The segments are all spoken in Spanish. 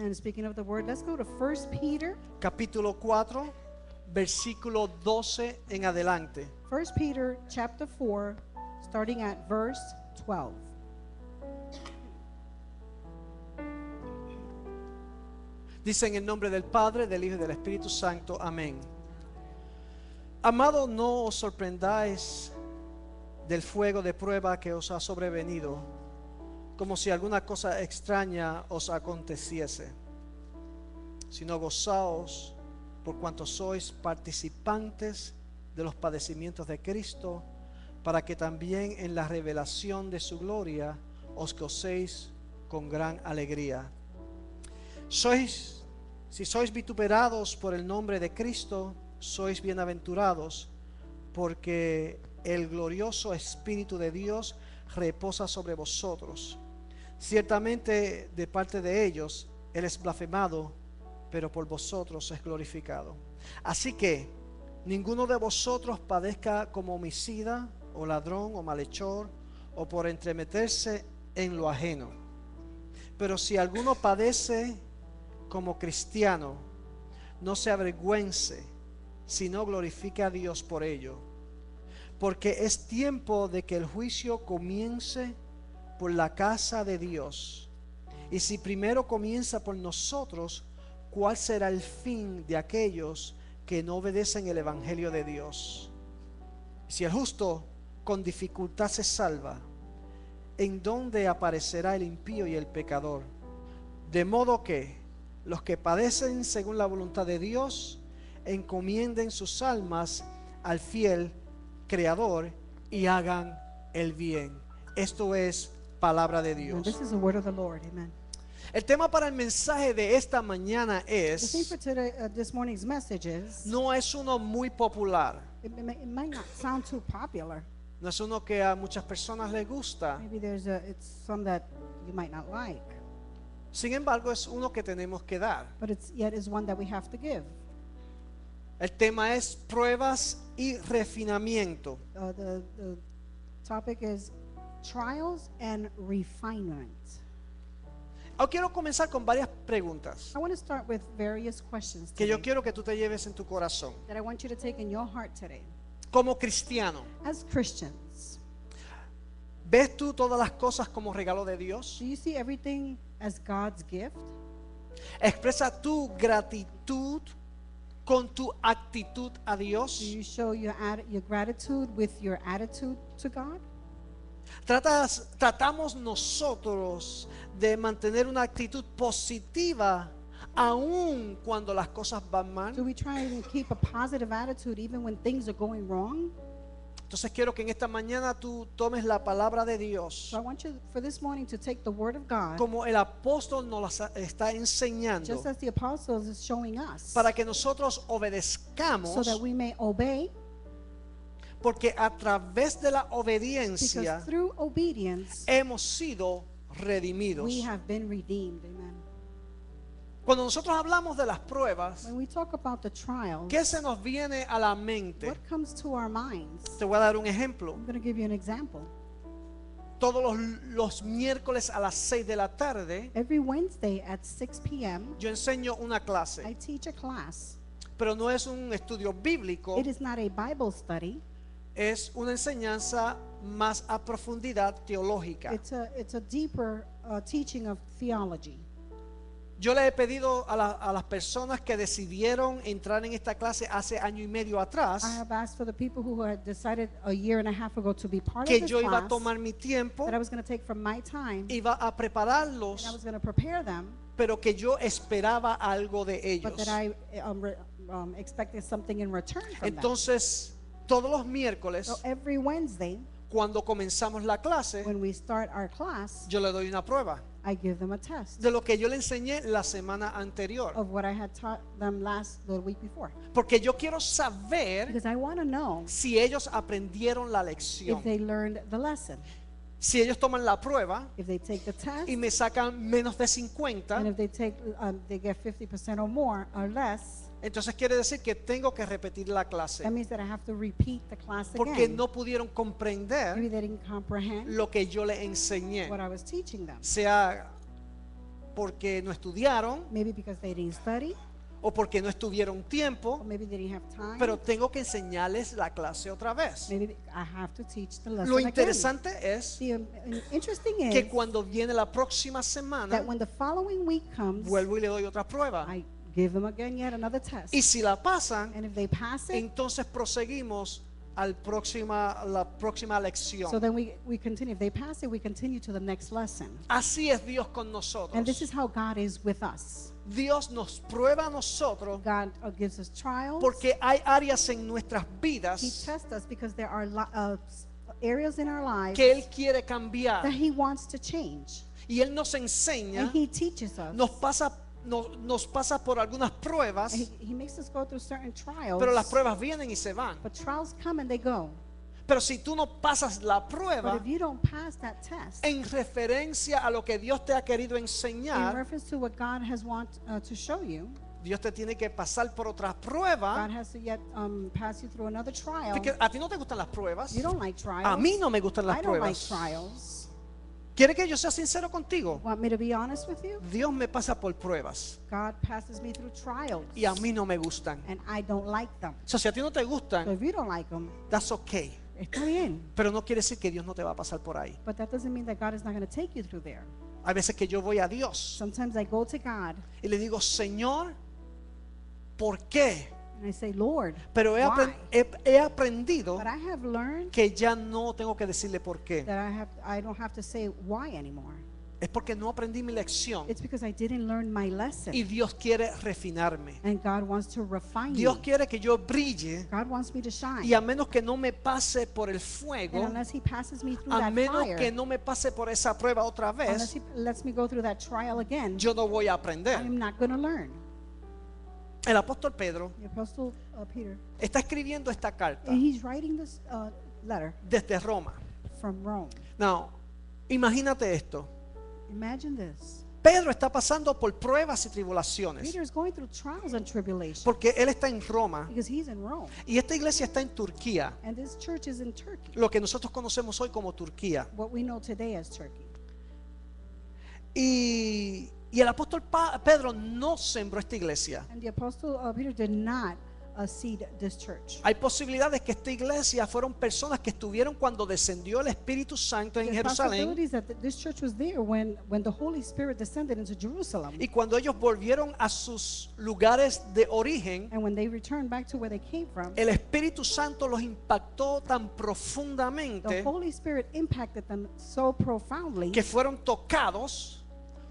And speaking of the word, let's go to 1 Peter. capítulo 4, versículo 12 en adelante. 1 Peter chapter 4, starting at verse 12. Dice en el nombre del Padre, del Hijo y del Espíritu Santo. Amén. Amados, no os sorprendáis del fuego de prueba que os ha sobrevenido, como si alguna cosa extraña os aconteciese, sino gozaos por cuanto sois participantes de los padecimientos de Cristo, para que también en la revelación de su gloria os gocéis con gran alegría. Si sois vituperados por el nombre de Cristo, sois bienaventurados, porque el glorioso Espíritu de Dios reposa sobre vosotros. Ciertamente de parte de ellos Él es blasfemado, pero por vosotros es glorificado. Así que ninguno de vosotros padezca como homicida, o ladrón, o malhechor, o por entremeterse en lo ajeno. Pero si alguno padece como cristiano, no se avergüence, sino glorifique a Dios por ello. Porque es tiempo de que el juicio comience por la casa de Dios. Y si primero comienza por nosotros, ¿cuál será el fin de aquellos que no obedecen el evangelio de Dios? Si el justo con dificultad se salva, ¿en dónde aparecerá el impío y el pecador? De modo que los que padecen según la voluntad de Dios encomienden sus almas al fiel Creador y hagan el bien. Esto es palabra de And Dios. this is the word of the Lord. Amen. El tema para el mensaje de esta mañana The theme for es, today, this morning's message is, no es uno muy popular, it might not sound too popular. no es uno que a muchas personas les gusta. Maybe it's some that you might not like, Sin embargo, es uno que tenemos que dar. but yet is one that we have to give. El tema es pruebas y refinamiento. The topic is trials and refinement. Hoy quiero comenzar con varias preguntas I want to start with various questions que yo today quiero que tú te lleves en tu corazón. that I want you to take in your heart today. Como cristiano, As Christians, ¿ves tú todas las cosas como regalo de Dios? do you see everything as God's gift? ¿Expresa tu gratitud con tu actitud a Do Dios? you show your gratitude with your attitude to God? Tratamos nosotros de mantener una actitud positiva aun cuando las cosas van Do mal. we try and keep a positive attitude even when things are going wrong? Entonces quiero que en esta mañana tú tomes la palabra de Dios So I want you for this morning to take the word of God, como el apóstol nos la está enseñando, just as the apostles is showing us, para que nosotros so obedezcamos, that we may obey, porque a través de la because obediencia through obedience hemos sido redimidos. we have been redeemed. Amen. Cuando nosotros hablamos de las pruebas, When we talk about the trials, ¿qué se nos viene a la mente? what comes to our minds? Te voy a dar un ejemplo. I'm going to give you an example. Todos los miércoles a las 6 de la tarde Every Wednesday at 6 p.m., yo enseño una I clase, teach a class. pero no es un estudio bíblico, It is not a Bible study. es una enseñanza más a profundidad teológica. It's a deeper teaching of theology. Yo le he pedido a las personas que decidieron entrar en esta clase hace año y medio atrás I have asked for the people who had decided a year and a half ago to be part of que this yo iba a class, tomar mi tiempo, that I was going to take from my time, iba a and I prepararlos, was going to prepare them, pero que yo esperaba algo de ellos. but that I expected something in return from them. Entonces, todos los miércoles, So every Wednesday, cuando comenzamos la clase, when we start our class, yo le doy una prueba I give them a test de lo que yo le enseñé la semana anterior. of what I had taught them the week before. Porque yo quiero saber Because I want to know si ellos aprendieron la if lección. they learned the lesson. Si ellos toman la prueba If they take the test, y me sacan menos de 50, and if they get 50% or more or less, entonces quiere decir que tengo que repetir la clase. that means that I have to repeat the class Porque again. no pudieron Maybe comprender they didn't comprehend lo que yo le enseñé. what I was teaching them. Sea porque no estudiaron maybe because they didn't study, o porque no estuvieron or tiempo, maybe they didn't have time. pero tengo que enseñarles la clase otra vez. Maybe I have to teach the lesson Lo again. interesante es The interesting que is cuando viene la próxima that semana, when the following week comes, vuelvo y le doy otra prueba. I give them again yet another test. Y si la pasan, And if they pass it, entonces proseguimos la próxima so lección. then we continue. If they pass it, we continue to the next lesson. Así es Dios con And nosotros. this is how God is with us. Dios nos prueba a nosotros God gives us trials. porque hay áreas en nuestras He vidas tests us because there are areas in our lives que Él quiere that cambiar. He wants to change. Y Él nos enseña, And He teaches us. nos pasa por algunas pruebas, And He makes us go through certain trials. pero las pruebas vienen y se van. But trials come and they go. Pero si tú no pasas la But prueba if you don't pass that test, en referencia a lo que Dios te ha querido in enseñar, reference to what God has want to show you, Dios te tiene que pasar por otra God prueba. has to yet pass you through another trial. Porque a ti no te gustan las pruebas. You don't like trials. A mí no me gustan las I don't like pruebas. trials. ¿Quiere que yo sea sincero contigo? Want me to be honest with you? Dios me pasa por pruebas God passes me through trials, y a mí no me gustan. and I don't like them. O sea, si a ti no te So gustan, if you don't like them, that's okay. está bien. Pero no quiere decir que Dios no te va a pasar por ahí. But that doesn't mean that God is not going to take you through there. Hay veces que yo voy a Dios Sometimes I go to God y le digo, Señor, ¿por qué? and I say, Lord, Pero why? he aprendido But I have learned que ya no tengo que decirle por qué. that I don't have to say why anymore. Es porque no aprendí mi lección It's because I didn't learn my lesson. y Dios quiere refinarme. And God wants to refine Dios me. quiere que yo brille God wants me to shine. y a menos que no me pase por el And fuego, unless He passes me through a that menos fire, que no me pase por esa prueba otra unless vez, He lets me go through that trial again, yo no voy a I aprender. am not going to learn. El apóstol Pedro The Apostle Peter, está escribiendo esta carta and he's writing this letter desde Roma. from Rome. Now, imagínate esto. Imagine this. Pedro está pasando por pruebas y tribulaciones Peter is going through trials and tribulations porque él está en Roma because he's in Rome. y esta iglesia está en Turquía, And this church is in Turkey, lo que nosotros conocemos hoy como Turquía. what we know today as Turkey. Y el apóstol Pedro no sembró esta iglesia. And the Apostle Peter did not seed this church. Hay posibilidades que esta iglesia fueron personas que estuvieron cuando descendió el Espíritu Santo en There's Jerusalén possibilities that this church was there when the Holy Spirit descended into Jerusalem. y cuando ellos volvieron a sus lugares de origen, And when they returned back to where they came from, el Espíritu Santo los impactó tan the profundamente Holy Spirit impacted them so profoundly. que fueron tocados,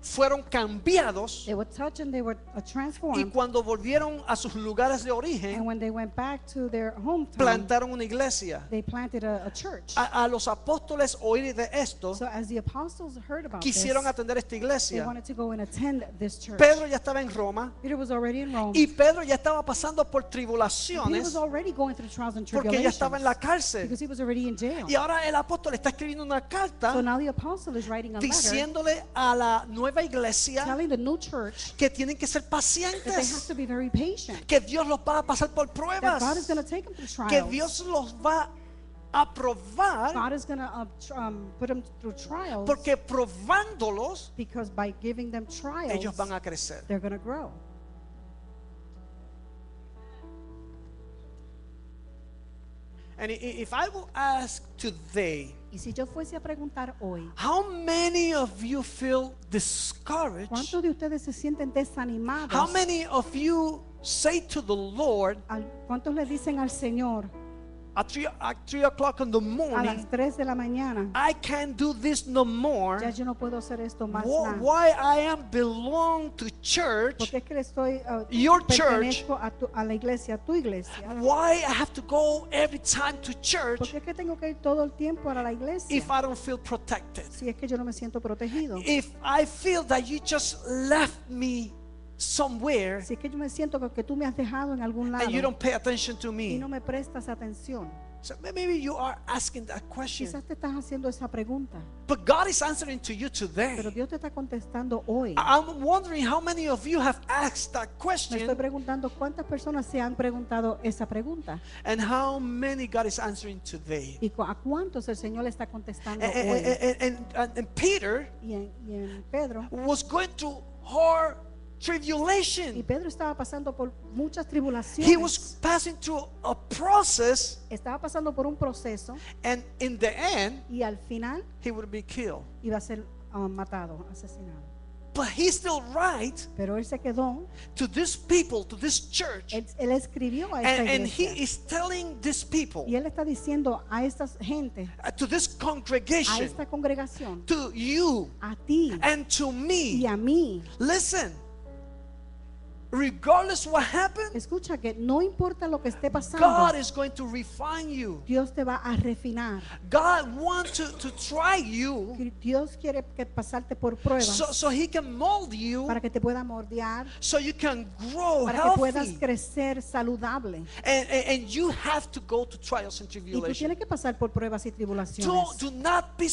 fueron cambiados They were touched and they were y transformed. cuando volvieron a sus lugares de And origen, when they went back to their hometown, plantaron una iglesia. they planted a church. A los apóstoles oír de esto, So as the apostles heard about quisieron this, atender esta they iglesia. wanted to go and attend this church. Pedro ya estaba en Roma Peter was already in Rome. y Pedro ya estaba pasando por Peter tribulaciones was already going through trials and porque ya estaba en la tribulations cárcel. because he was already in jail. Y ahora el apóstol está escribiendo una So carta now the apostle is writing a letter diciéndole a la nueva iglesia telling the new church que tienen que ser that they have pacientes, to be very patient. que Dios los va a pasar por That pruebas, God is going to take them through que trials. Dios los va a probar, God is going to put them through trials porque probándolos because by giving them trials, ellos van a crecer. they're going to grow. And if I will ask today, Y si yo fuese a preguntar hoy, how many of you feel discouraged? ¿cuántos de ustedes se sienten desanimados? How many of you say to the Lord ¿Cuántos le dicen al Señor at 3 o'clock in the a morning, las 3 de la mañana, I can't do this no more? ya yo no puedo hacer esto más nada? Why I am belong to church, Porque es que le estoy your church, pertenezco a la iglesia, a tu iglesia. why I have to go every time to church Porque es que tengo que ir todo el tiempo a la iglesia if I don't feel protected? si es que yo no me siento protegido. If I feel that you just left me somewhere Si es que yo me siento que tú me has dejado en algún lado and you don't pay attention to y me. no me prestas atención. So maybe you are asking that question, Quizás te estás haciendo esa pregunta, but God is answering to you pero today. Dios te está contestando hoy. I'm wondering how many of you have asked that Me estoy question preguntando cuántas personas se han preguntado esa pregunta and how many God is answering today. y a cuántos el Señor le está contestando And, hoy. and Peter Y en Pedro was going through hard Y tribulation. Pedro estaba pasando por muchas He was tribulaciones. passing through a process, Estaba pasando por un proceso and in the end, y al final he would be killed. iba a ser matado, asesinado. But he still writes Pero él se quedó, to this people, to this church, él escribió a esta and he iglesia. is telling these people, Y él está diciendo a esta gente, to this a congregation, esta congregación, to you a ti and to y me, a mí, listen, regardless what happened, escucha que no importa lo que esté God pasando, is going to refine you. Dios te va a refinar. God wants to try you Dios quiere que pasarte por pruebas so he can mold you, para que te pueda moldear, so you can grow para que puedas healthy. crecer saludable. And you have to go to trials and Y tú tribulations. tienes que pasar por pruebas y tribulaciones. Do not be No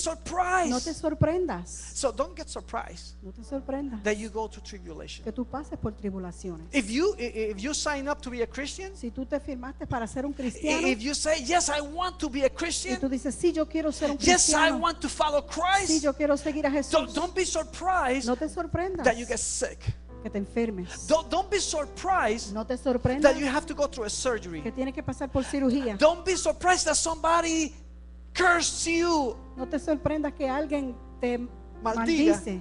te surprised. sorprendas. So don't get surprised No te sorprendas that you go to tribulation. que tú pases por tribulaciones. If you sign up to be a Christian, Si tú te firmaste para ser un cristiano if you say, yes, I want to be a y Christian, tú dices, sí, yo quiero ser un yes, I cristiano, want to follow sí, Christ, yo quiero seguir a Jesús, don't be surprised no te sorprendas that you get sick. que te enfermes. Don't be surprised No te sorprendas that you have to go through a surgery. que tienes que pasar por cirugía. Don't be surprised that somebody cursed you No te sorprendas que alguien te Maldiga. maldice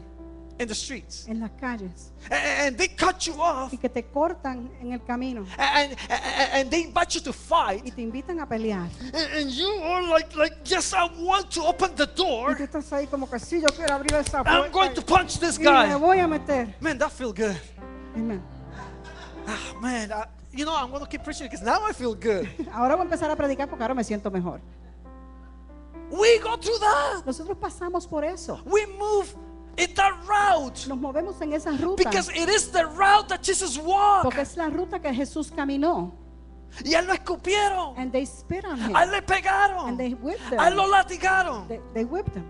in the streets en las calles and they cut you off y que te cortan en el camino and they invite you to y fight te invitan a pelear. and you are like yes, I want to open the Y tú door. estás ahí como que sí, yo quiero abrir esa I'm going to puerta punch this y me guy. voy a meter. Man, that feel good. Amen. Ah, man, I'm going to keep preaching because now I feel good. Ahora voy a empezar a predicar porque ahora me siento mejor. We go through that. Nosotros pasamos por eso. We move in that route Nos movemos en esa ruta because it is the route that Jesus walked. porque es la ruta que Jesús caminó. Y a él lo escupieron, And they spit on him. a él le pegaron, And they whipped a él him. lo latigaron. They whipped him.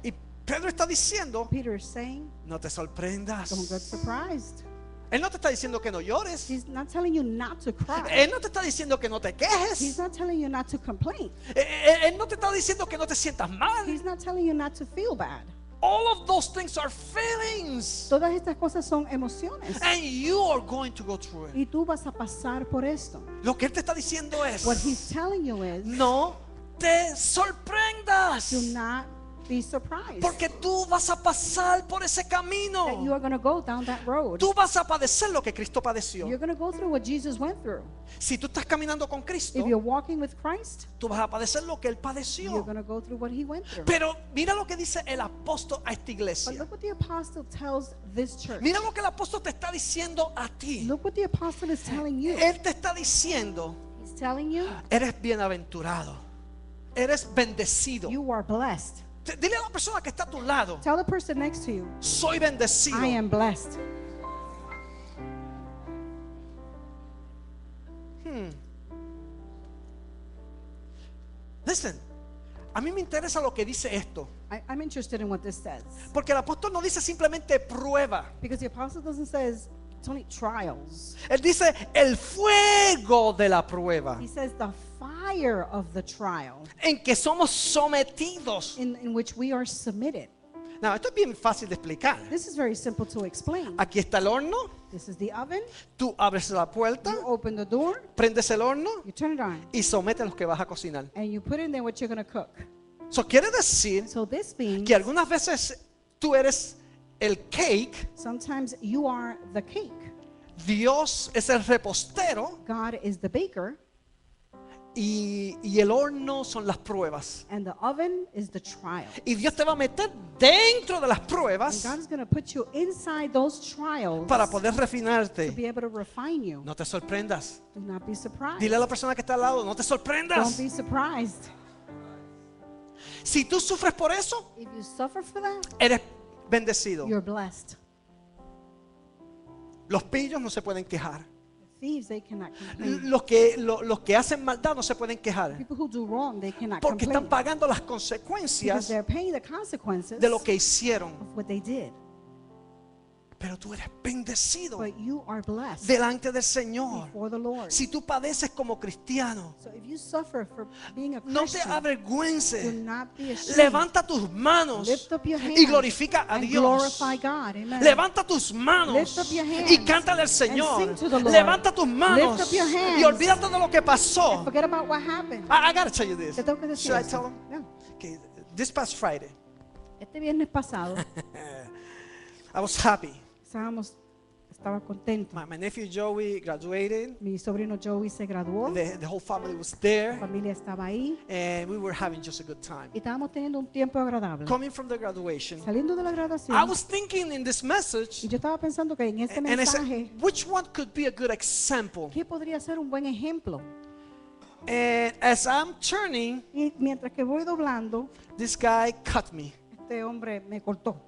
Y Pedro está diciendo, Peter is saying, no te sorprendas. don't get surprised. Él no te está diciendo que no llores. He's not telling you not to cry. Él no te está diciendo que no te He's quejes. not telling you not to complain. Él no te está diciendo que no te sientas mal. He's not telling you not to feel bad. All of those things are feelings. Todas estas cosas son emociones. And you are going to go through it. Y tú vas a pasar por esto. Lo que él te está diciendo What he's es, telling you is, no te sorprendas. do not be surprised Porque tú vas a pasar por ese that you camino. are going to go down that road. Tú vas a padecer lo que Cristo padeció. You're going to go through what Jesus went through. Si tú estás caminando con Cristo, If you're walking with Christ, tú vas a padecer lo que Él you're padeció. going to go through what he went through. Pero mira lo que dice el apóstol a esta But iglesia. look what the apostle tells this church. Mira lo que el apóstol te está diciendo a ti. Look what the apostle is telling you. Él te está diciendo, He's telling you, eres bienaventurado, eres bendecido. you are blessed. Dile a la persona que está a tu lado, Tell the person next to you, soy bendecido. I am blessed. Listen, a mí me interesa lo que dice esto. I'm interested in what this says. Porque el apóstol no dice simplemente prueba. Because the apostle doesn't say it's only trials. Él dice el fuego de la prueba. He says the fire of the trial En que somos sometidos. in which we are submitted. No, esto es bien fácil de explicar. This is very simple to explain. Aquí está el horno, This is the oven. tú abres la puerta, You open the door, prendes el horno you turn it on, y sometes los que vas a cocinar. and you put in there what you're going to cook. Eso quiere decir So this means que algunas veces tú eres el cake, sometimes you are the cake. Dios es el repostero God is the baker, y el horno son las pruebas. and the oven is the trial. Y Dios te va a meter dentro de las And pruebas God is going to put you inside those trials para poder to refinarte. be able to refine you. No te sorprendas. Do not be surprised. Dile a la persona que está al lado, no te Don't sorprendas. be surprised. Si tú sufres por eso, If you suffer for that, eres bendecido. you're blessed. Los pillos no se pueden quejar. Thieves, they cannot complain. Los que hacen maldad no se pueden quejar. People who do wrong, they cannot Porque están complain. pagando las Because consecuencias they're paying the consequences de lo que hicieron. of what they did. pero tú eres bendecido but you are blessed delante del Señor. before the Lord. Si tú padeces como cristiano, So if you suffer for being a no te Christian, do avergüences. not be ashamed. Levanta tus manos Lift up your hands y glorifica a and Dios. glorify God. Amen. Levanta tus manos Lift up your hands y cántale al and Señor. sing to the Lord. Levanta tus manos Lift up your hands y olvídate de lo que pasó. and forget about what happened. I gotta tell you this. Te tengo que decir Should I eso. tell them? Yeah. Okay, this past Friday, Este viernes pasado I was happy. estaba contento. My nephew Joey graduated. Mi sobrino Joey se graduó, The whole family was la there, familia estaba ahí and we were having just a good time. y estábamos teniendo un tiempo agradable. Coming from the graduation, Saliendo de la I graduación, was thinking in this message, y yo estaba pensando que en este and I mensaje, said, which one could be a good example? ¿qué podría ser un buen ejemplo? And as I'm turning, Y mientras que voy doblando, this guy cut me. este hombre me cortó.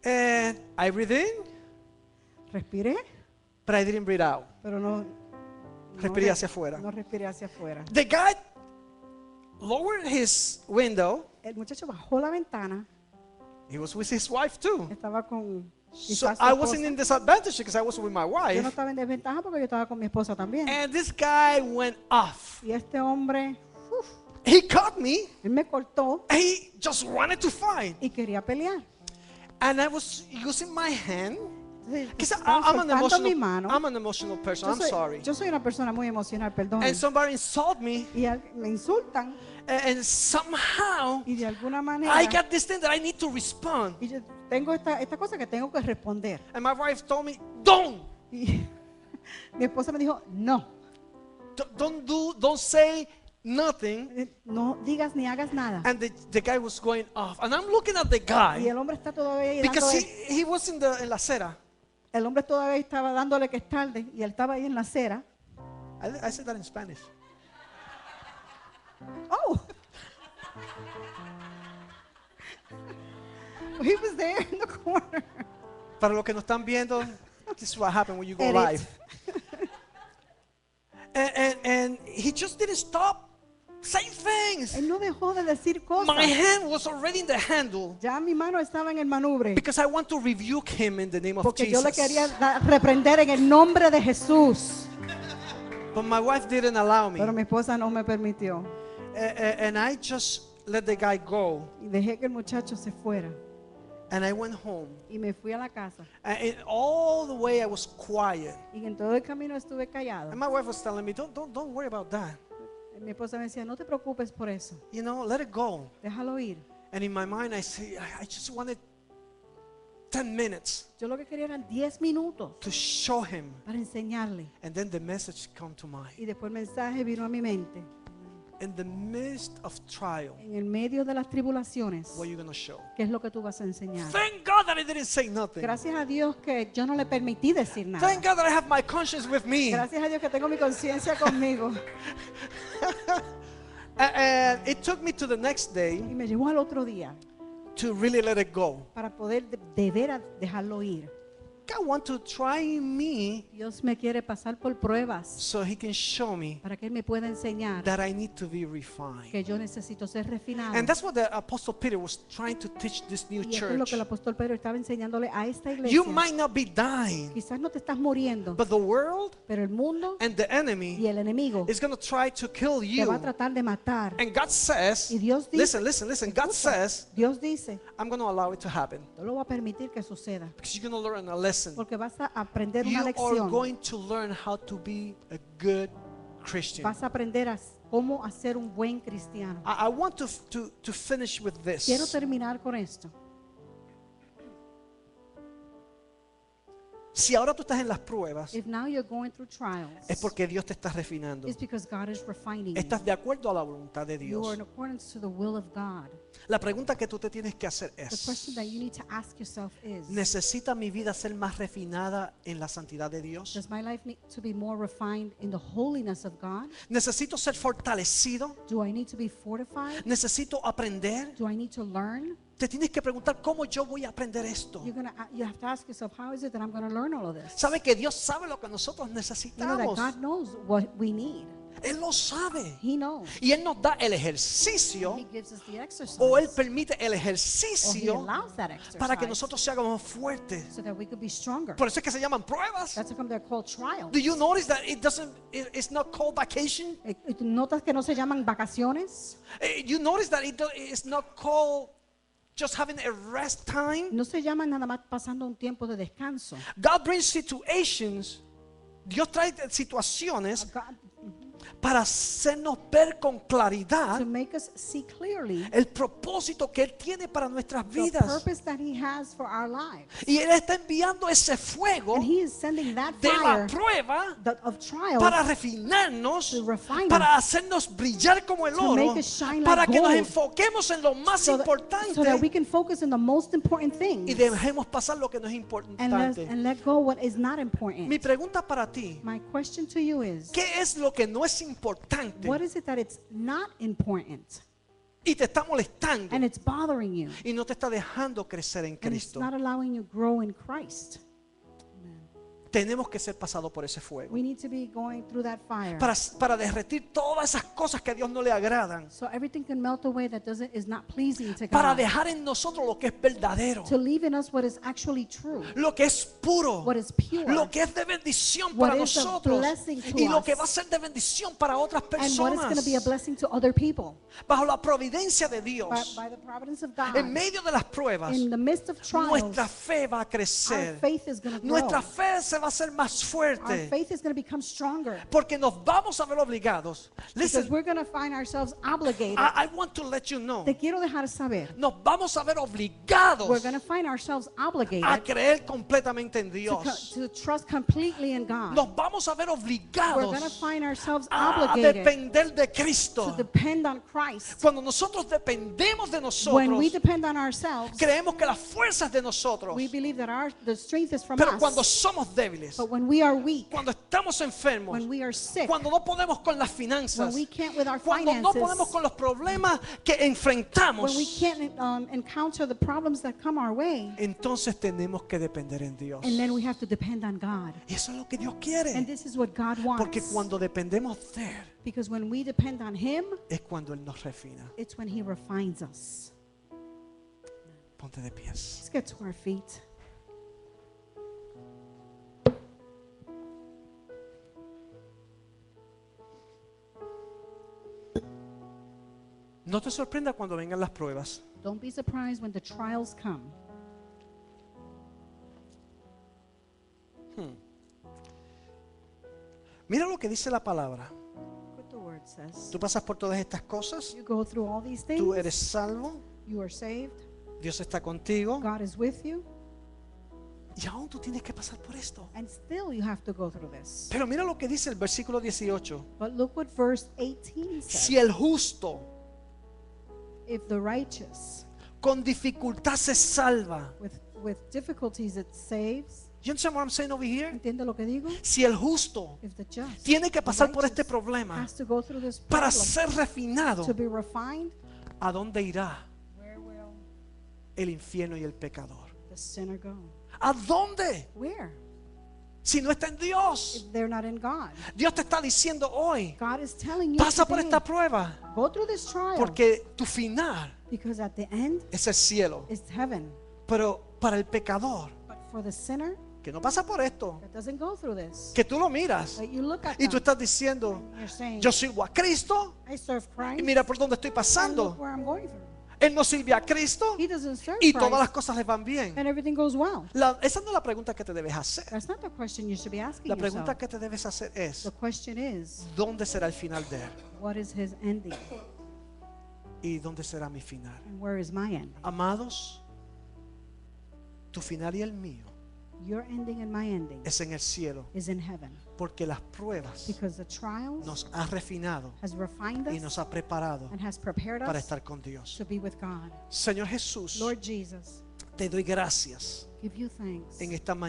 And I breathed in, Respiré, but I didn't breathe out. pero no Respiré hacia afuera. No respiré hacia afuera. The guy lowered his window. El muchacho bajó la ventana, He was with his wife too. estaba con So quizás su I wasn't esposa. in disadvantage because I was with my Yo no wife. estaba en desventaja porque yo estaba con mi esposa también. And this guy went off. Y este hombre, He caught me. él me cortó And he just wanted to fight. y quería pelear. And I was using my hand. Entonces, Because estaba soltando mi mano. I'm an emotional person. I'm sorry. Yo soy una persona muy emocional, perdón. And somebody insulted me. Y me insultan And somehow y de alguna manera I got this thing that I need to respond. y yo tengo esta cosa que tengo que responder. And my wife told me, don't. Y mi esposa me dijo, no, Don't say nothing. no digas ni hagas nada. And the guy was going off. And I'm looking at the Y guy el hombre está todavía ahí because dándole- he was in la acera. el hombre todavía estaba dándole que es tarde y él estaba ahí en la acera. I said that in Spanish. Oh. He was there in the corner. Para los que no están viendo, this is what happened when you go Edit. live. And he just didn't stop saying things. Él no dejó de decir cosas. My hand was already in the handle Ya mi mano estaba en el manubre. because I want to rebuke him in the name of Porque yo le Jesus. quería reprender en el nombre de Jesús. But my wife didn't allow me. Pero mi esposa no me permitió. And I just let the guy go. Y dejé que el muchacho se fuera. And I went home. Y me fui a la casa. And all the way I was quiet. Y en todo el camino estuve callado. And my wife was telling me, don't worry about that. Mi esposa me decía, no te preocupes por eso. You know, let it go. Déjalo ir. And in my mind, I say, I just wanted 10 minutes Yo lo que quería eran 10 minutos to show him. para enseñarle. And then the message come to mind. Y después el mensaje vino a mi mente. In the midst of trial, En el medio de las tribulaciones, what are you going to show? ¿qué es lo que tú vas a enseñar? Thank God that I didn't say nothing. Gracias a Dios que yo no le permití decir nada. Thank God that I have my conscience with me. Gracias a Dios que tengo mi conciencia conmigo. And it took me to the next day Y me llevó al otro día to really let it go. para poder de veras dejarlo ir. God want to try me Dios me quiere pasar por pruebas so he can show me para que Él me pueda enseñar that I need to be refined. que yo necesito ser refinado. And that's what the Apostle Peter was trying to teach this new Y esto es lo church. que el apóstol Pedro estaba enseñándole a esta iglesia. You might not be dying, Quizás no te estás muriendo, but the world pero el mundo and the y enemy el enemigo is going to try to kill te you. va a tratar de matar. And God says, Y Dios dice, listen, God escucha, says, Dios dice, I'm going to allow it to happen no lo voy a permitir que suceda, because you're going to learn a lesson. porque vas a aprender You una are lección. going to learn how to be a good Christian. Vas a aprender cómo hacer un buen cristiano. I want to finish with Quiero this. terminar con esto. Si ahora tú estás en las pruebas, If now you're going through trials, es porque Dios te está refinando. it's because God is refining you. Estás de acuerdo a la voluntad de You are Dios. in accordance to the will of God. La pregunta que tú te tienes que hacer The question that es, you need to ask yourself is, ¿necesita mi vida ser más refinada en la santidad de Dios? does my life need to be more refined in the holiness of God? ¿Necesito ser fortalecido? Do I need to be fortified? ¿Necesito aprender? Do I need to learn? Te tienes que preguntar cómo yo voy a aprender esto. You have to ask yourself, how is it that I'm going to learn all of this? Sabe que Dios sabe lo que nosotros You know that necesitamos. God knows what we need. Él lo sabe. He knows. Y Él nos da el He ejercicio, gives us the exercise. o Él permite el Or He ejercicio allows that exercise para que nosotros seamos fuertes. so that we could be stronger. Por eso es que se llaman pruebas. That's how come they're called trials. Do you notice that it's not called vacation? ¿Tú notas que no se llaman vacaciones? You notice that it's not called just having a rest time? No se llaman nada más pasando un tiempo de descanso. God brings situations. Dios trae situaciones God, para hacernos ver con claridad to make us see clearly el propósito que Él tiene para nuestras the vidas. purpose that He has for our lives. Y Él está enviando ese fuego And He is sending that de la fire prueba of trials para refinarnos, to refine para us, hacernos brillar como el to oro, make us shine like para que nos gold, enfoquemos en lo más so that we importante can focus on the most important things y dejemos pasar lo que no es and importante. let go what is not important. Mi pregunta para ti, My question to you is, ¿qué es lo que no es importante what is it that it's not important y te está molestando and it's bothering you y no te está dejando crecer en and it's Cristo? not allowing you to grow in Christ? Tenemos que ser pasados por ese fuego We need to be going through that fire para derretir todas esas cosas que a Dios no le agradan, so everything can melt away that is not pleasing to para God, dejar en nosotros lo que es verdadero, to leave in us what is actually true, lo que es puro, what is pure, lo que es de bendición what para is a nosotros blessing to y lo us, que va a ser de bendición para otras and what is going to be a personas. blessing to other people. Bajo la providencia de Dios, By the providence of God, en medio de las pruebas, in the midst of trials, nuestra fe va a our crecer, faith is going to grow. nuestra fe se va a hacer más Our fuerte, faith is going to become stronger porque nos vamos a ver obligados. because Listen, we're going to find ourselves obligated. I want to let you know, Te quiero dejar saber. nos vamos a ver obligados We're going to find ourselves a obligated creer completamente en to, Dios. to trust completely in God. Nos vamos a ver We're going to obligados find ourselves a obligated depender de to Cristo. depend on Christ. Cuando nosotros dependemos de When nosotros, we depend on ourselves, creemos que las fuerzas de nosotros, we believe that the strength is from pero cuando us. somos débiles, But when we are weak, cuando estamos enfermos, when we are sick, cuando no podemos con las when finanzas, we can't with our cuando no podemos finances, con los problemas que enfrentamos, when we can't encounter the problems that come our way, entonces tenemos que depender en Dios. and then we have to depend on God. Y eso es lo que Dios And quiere. this is what God Porque wants. cuando dependemos de Él, Because when we depend on Him, es cuando Él nos refina. it's when He refines us. Ponte de pies. Let's get to our feet. No te sorprenda cuando vengan las pruebas. Don't be surprised when the trials come. Mira lo que dice la palabra. What the word says. Tú pasas por todas estas cosas. You go through all these things. Tú eres salvo. You are saved. Dios está contigo. God is with you. Y aún tú tienes que pasar por esto. And still you have to go through this. Pero mira lo que dice el versículo 18. But look what verse 18 says. Si el justo If the righteous, con dificultad se salva. with difficulties it saves. You understand what I'm saying over here? ¿Entiende lo que digo? Si el justo If the just, tiene que the pasar por este righteous problema has to go through this para problem ser refinado, to be refined, ¿a dónde irá where will el infierno y el pecador? the sinner go? ¿A dónde? Where? Si no está en Dios. If they're not in God. Dios te está diciendo hoy, God is telling you pasa por today, esta prueba, go through this trial porque tu final because at the end es el cielo. is heaven. Pero para el pecador But for the sinner que no pasa por esto, that doesn't go through this, que tú lo miras but you look at y tú them, estás diciendo, you're saying, yo sirvo a Cristo I serve Christ, y mira por dónde estoy and look pasando. where I'm going through. Él no sirve a Cristo He doesn't serve y todas las Christ, cosas le van bien. and everything goes well. Esa no es la pregunta que te debes hacer. That's not the question you should be asking La pregunta yourself. que te debes hacer es, The question is, ¿dónde será el final de él? what is his ending? ¿Y dónde será mi final? And where is my ending? Amados, tu final y el mío Your ending and my ending es en el cielo, is in heaven. porque las pruebas Because the trials nos ha refinado has refined y us nos ha preparado and has prepared para us estar con Dios. to be with God. Señor Jesús, Lord Jesus, te doy gracias give you thanks en esta mañana.